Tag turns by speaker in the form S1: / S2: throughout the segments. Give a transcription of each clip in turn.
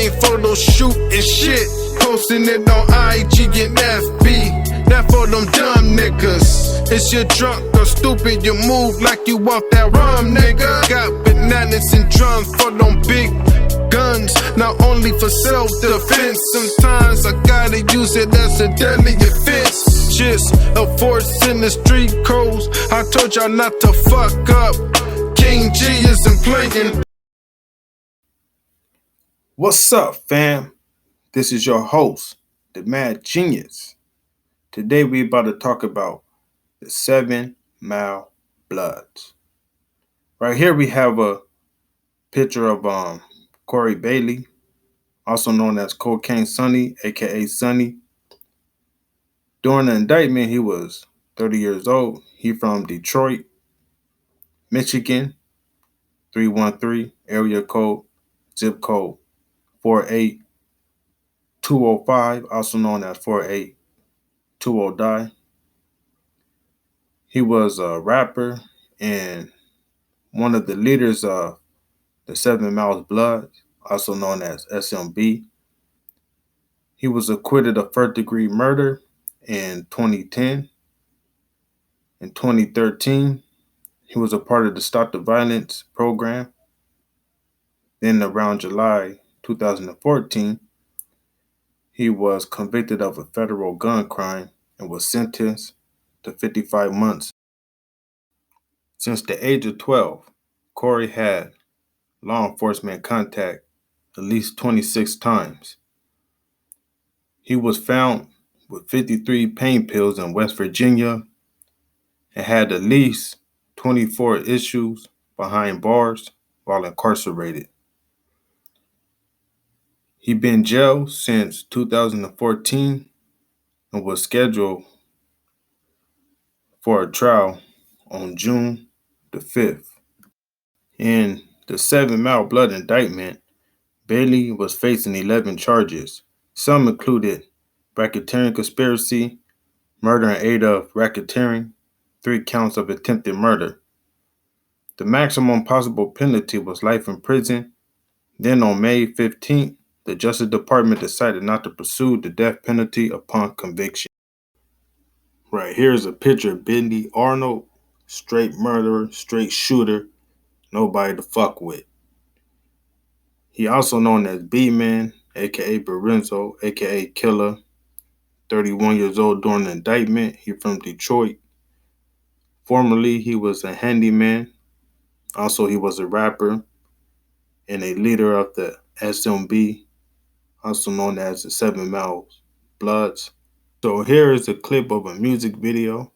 S1: chain photo shoot and shit. Posting it on IG and FB. That for them dumb niggas. Is you drunk or stupid? You move like you off that rum, nigga. Got bananas and drums for them big guns, not only for self-defense. Sometimes I gotta use it as a deadly offense. Just a force in the street codes. I told y'all not to fuck up. King G isn't playing.
S2: What's up, fam? This is your host, the Mad Genius. Today we about to talk about the 7 Mile Bloods. Right here we have a picture of Corey Bailey, also known as Cocaine Sonny, aka Sonny. During the indictment, he was 30 years old. He from Detroit, Michigan, 313, area code, zip code 48205, also known as 48209. He was a rapper and one of the leaders of the 7 Mile Bloods, also known as SMB. He was acquitted of first-degree murder in 2010. In 2013, he was a part of the Stop the Violence program. Then around July 2014, he was convicted of a federal gun crime and was sentenced to 55 months. Since the age of 12, Corey had law enforcement contact at least 26 times. He was found with 53 pain pills in West Virginia and had at least 24 issues behind bars while incarcerated. He'd been jailed since 2014 and was scheduled for a trial on June the 5th. In the 7 Mile Blood indictment, Bailey was facing 11 charges. Some included racketeering conspiracy, murder and aid of racketeering, 3 counts of attempted murder. The maximum possible penalty was life in prison. Then on May 15th, the Justice Department decided not to pursue the death penalty upon conviction. Right here is a picture of Billy Arnold, straight murderer, straight shooter, nobody to fuck with. He also known as B-Man, aka Lorenzo, aka Killer, 31 years old during the indictment. He from Detroit. Formerly, he was a handyman. Also, he was a rapper and a leader of the SMB, also known as the 7 Mile Bloods. So here is a clip of a music video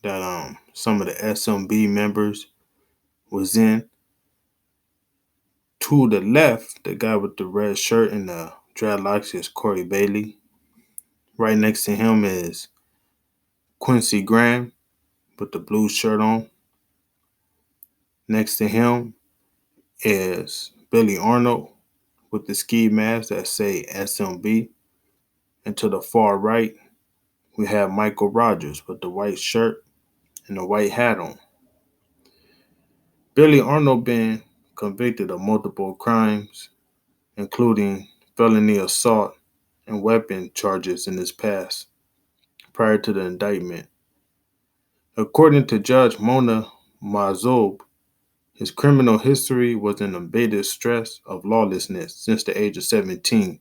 S2: that some of the SMB members was in. To the left, the guy with the red shirt and the dreadlocks is Corey Bailey. Right next to him is Quincy Graham with the blue shirt on. Next to him is Billy Arnold with the ski mask that say SMB. And to the far right, we have Michael Rogers with the white shirt and the white hat on. Billy Arnold been convicted of multiple crimes, including felony assault and weapon charges in his past, prior to the indictment. According to Judge Mona Mazoub, his criminal history was an embedded stress of lawlessness since the age of 17.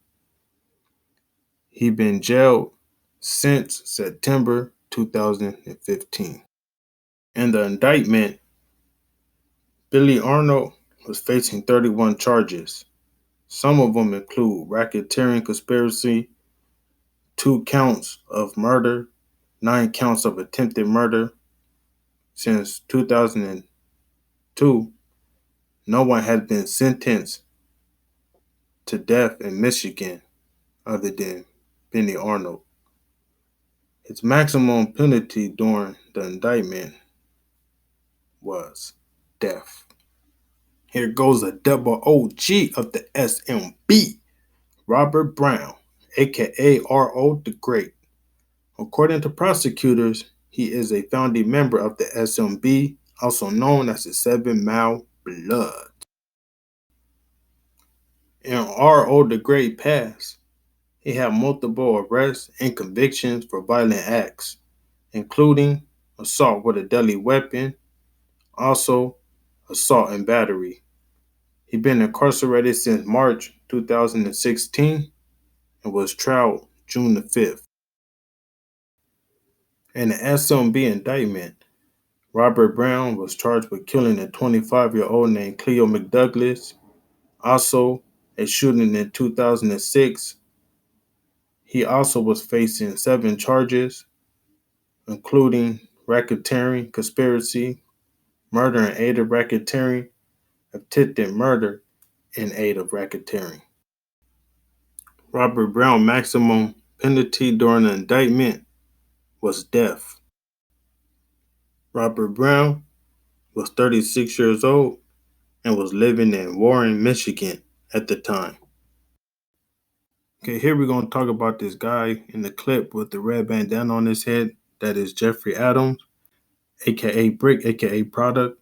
S2: He'd been jailed since September 2015. In the indictment, Billy Arnold was facing 31 charges. Some of them include racketeering conspiracy, 2 counts of murder, 9 counts of attempted murder. Since 2002, no one has been sentenced to death in Michigan other than Billy Arnold. His maximum penalty during the indictment was death. Here goes a double OG of the SMB, Robert Brown, aka R.O. the Great. According to prosecutors, he is a founding member of the SMB, also known as the 7 Mile Bloods. In R.O. the Great past, he had multiple arrests and convictions for violent acts, including assault with a deadly weapon, also assault and battery. He'd been incarcerated since March 2016 and was tried June the 5th. In the SMB indictment, Robert Brown was charged with killing a 25-year-old named Cleo McDouglas. Also, a shooting in 2006. He also was facing 7 charges, including racketeering, conspiracy, murder in aid of racketeering, attempted murder in aid of racketeering. Robert Brown's maximum penalty during the indictment was death. Robert Brown was 36 years old and was living in Warren, Michigan at the time. Okay, here we're going to talk about this guy in the clip with the red bandana on his head. That is Jeffrey Adams, aka Brick, aka Product.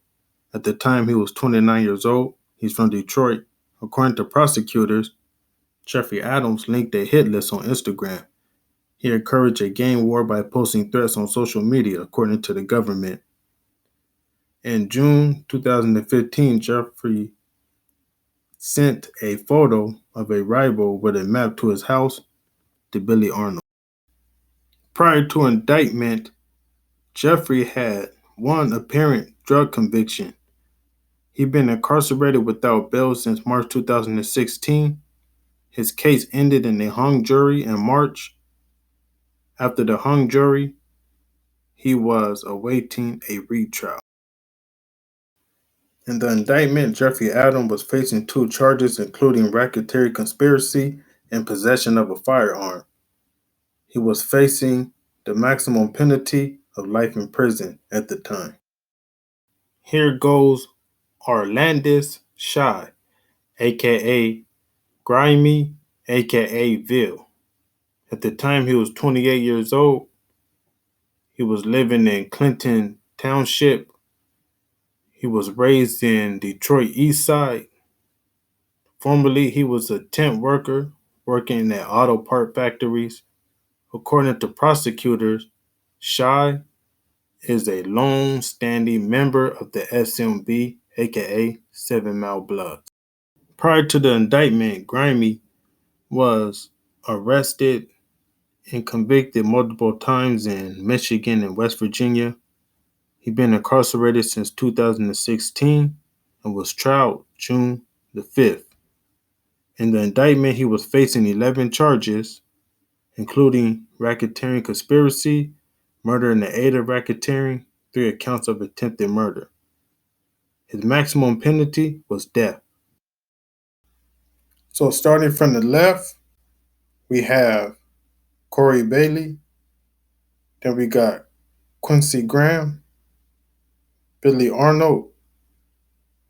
S2: At the time, he was 29 years old. He's from Detroit. According to prosecutors, Jeffrey Adams linked a hit list on Instagram. He encouraged a gang war by posting threats on social media, according to the government. In June 2015, Jeffrey sent a photo of a rival with a map to his house to Billy Arnold. Prior to indictment, Jeffrey had one apparent drug conviction. He'd been incarcerated without bail since March 2016. His case ended in a hung jury in March. After the hung jury, he was awaiting a retrial. In the indictment, Jeffrey Adams was facing 2 charges, including racketeering conspiracy and possession of a firearm. He was facing the maximum penalty of life in prison at the time. Here goes Orlandis Shy, aka Grimy, aka Ville. At the time, he was 28 years old. He was living in Clinton Township. He was raised in Detroit East Side. Formerly, he was a temp worker working at auto part factories. According to prosecutors, Shy is a long-standing member of the SMB, aka 7 Mile Bloods. Prior to the indictment, Grimy was arrested and convicted multiple times in Michigan and West Virginia. He'd been incarcerated since 2016 and was tried June the 5th. In the indictment, he was facing 11 charges, including racketeering conspiracy, murder in the aid of racketeering, 3 accounts of attempted murder. His maximum penalty was death. So starting from the left, we have Corey Bailey. Then we got Quincy Graham, Billy Arnold,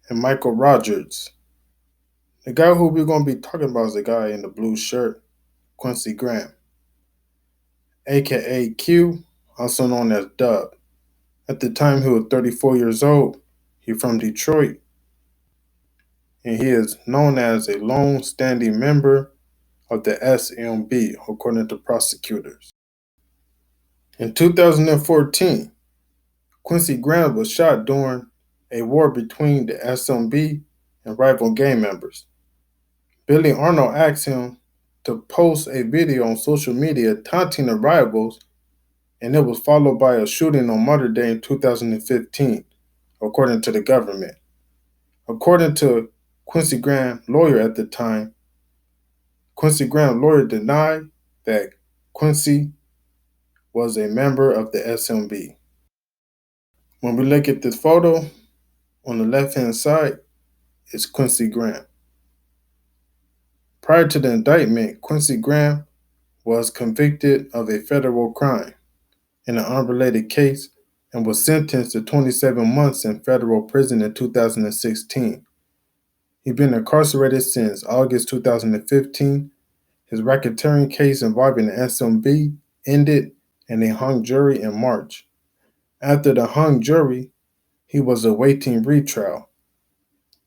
S2: and Michael Rogers. The guy who we're going to be talking about is the guy in the blue shirt, Quincy Graham, aka Q, also known as Dub. At the time, he was 34 years old. He's from Detroit, and he is known as a long-standing member of the SMB, according to prosecutors. In 2014, Quincy Graham was shot during a war between the SMB and rival gang members. Billy Arnold asked him to post a video on social media taunting the rivals, and it was followed by a shooting on Mother Day in 2015, according to the government. According to Quincy Graham's lawyer at the time, Quincy Graham's lawyer denied that Quincy was a member of the SMB. When we look at this photo, on the left-hand side is Quincy Graham. Prior to the indictment, Quincy Graham was convicted of a federal crime in an unrelated case and was sentenced to 27 months in federal prison in 2016. He's been incarcerated since August 2015. His racketeering case involving the SMB ended in a hung jury in March. After the hung jury, he was awaiting retrial.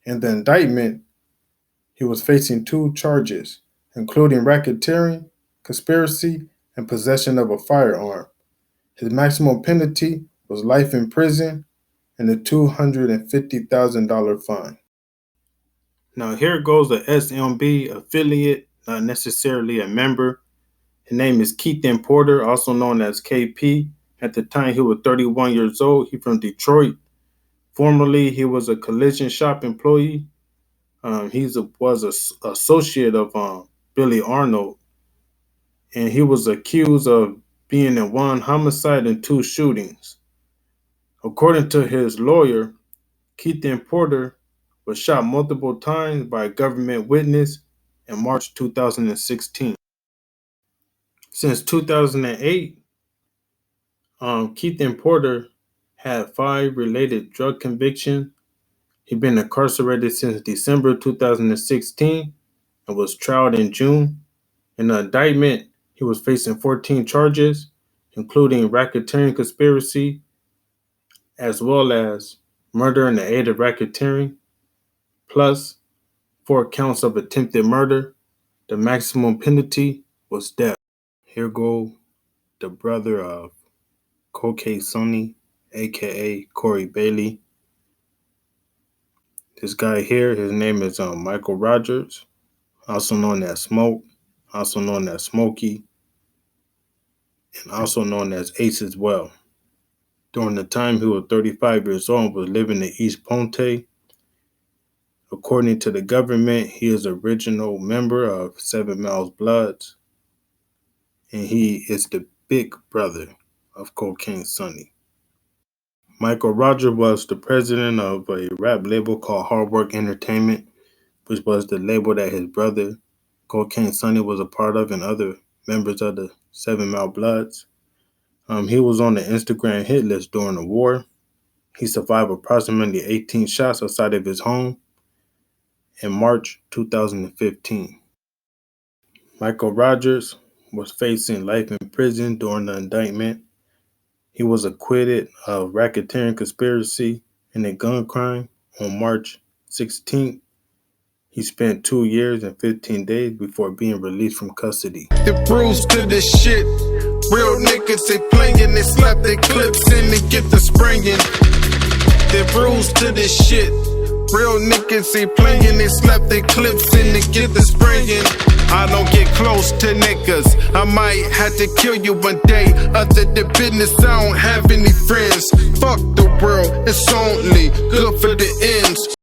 S2: In the indictment, He was facing 2 charges, including racketeering, conspiracy, and possession of a firearm. His maximum penalty was life in prison and a $250,000 fine. Now here goes a SMB affiliate, not necessarily a member. His name is Keith Porter, also known as KP. At the time, he was 31 years old. He's from Detroit. Formerly, he was a collision shop employee. He was an associate of Billy Arnold, and he was accused of being in 1 homicide and 2 shootings. According to his lawyer, Keith Porter was shot multiple times by a government witness in March 2016. Since 2008, Keith Porter had 5 related drug convictions. He'd been incarcerated since December 2016 and was tried in June. In the indictment, he was facing 14 charges, including racketeering conspiracy, as well as murder in the aid of racketeering, plus 4 counts of attempted murder. The maximum penalty was death. Here go the brother of Cocaine Sonny, aka Corey Bailey. This guy here, his name is Michael Rogers, also known as Smoke, also known as Smokey, and also known as Ace as well. During the time he was 35 years old and was living in East Ponte. According to the government, he is an original member of 7 Miles Bloods, and he is the big brother of Cocaine Sonny. Michael Rogers was the president of a rap label called Hard Work Entertainment, which was the label that his brother, Cocaine Sonny, was a part of, and other members of the 7 Mile Bloods. He was on the Instagram hit list during the war. He survived approximately 18 shots outside of his home in March 2015. Michael Rogers was facing life in prison during the indictment. He was acquitted of racketeering conspiracy and a gun crime on March 16th. He spent 2 years and 15 days before being released from custody.
S1: The bruise to the shit. Real niggas, they playing, they slap their clips in and get the spraying. The bruise to the shit. Real niggas, they playing, they slap their clips in and get the spraying. I don't get close to niggas. I might have to kill you one day. Other than business, I don't have any friends. Fuck the world, it's only good for the ends.